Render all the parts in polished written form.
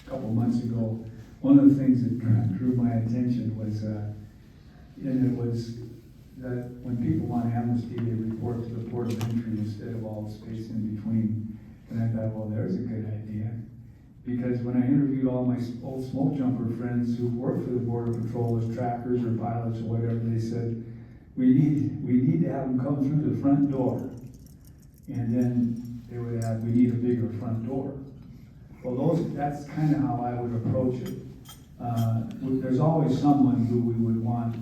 couple months ago, one of the things that drew my attention was, and it was that when people want amnesty, they report to the port of entry instead of all the space in between. And I thought, well, there's a good idea. Because when I interviewed all my old smoke jumper friends who worked for the Border Patrol as trackers or pilots or whatever, they said, we need to have them come through the front door. And then they would add, we need a bigger front door. Well, that's kind of how I would approach it. There's always someone who we would want,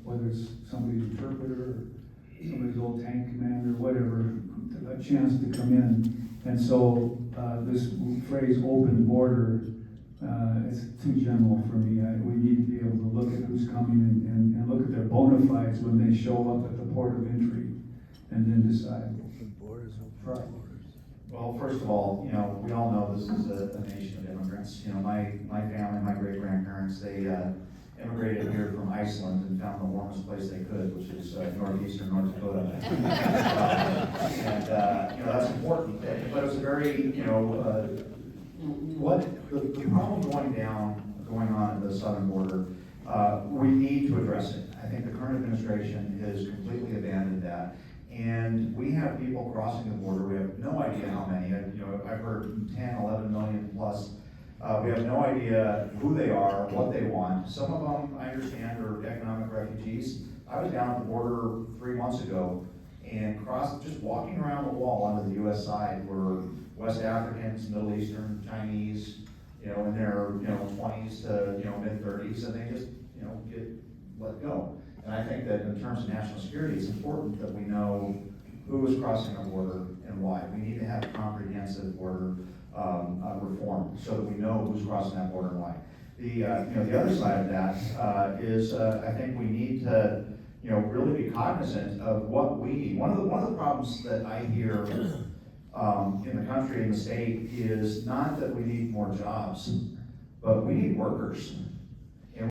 whether it's somebody's interpreter or somebody's old tank commander, whatever, a chance to come in. And so this phrase "open border" is too general for me. We need to be able to look at who's coming and look at their bona fides when they show up at the port of entry, and then decide. Open borders, Right. open borders. Well, first of all, we all know this is a nation of immigrants. My family, my great-grandparents, they immigrated here from Iceland and found the warmest place they could, which is northeastern North Dakota. And that's important. But it's a very, what the problem going on at the southern border, we need to address it. I think the current administration has completely abandoned that. And we have people crossing the border. We have no idea how many. I've heard 10, 11 million plus. We have no idea who they are, what they want. Some of them, I understand, are economic refugees. I was down at the border 3 months ago and just walking around the wall onto the U.S. side were West Africans, Middle Eastern, Chinese, in their 20s to mid-30s, and they just get let go. And I think that in terms of national security, it's important that we know who is crossing our border and why. We need to have comprehensive border reform so that we know who's crossing that border and why. The other side of that is I think we need to really be cognizant of what we need. One of the problems that I hear in the country and the state is not that we need more jobs, but we need workers.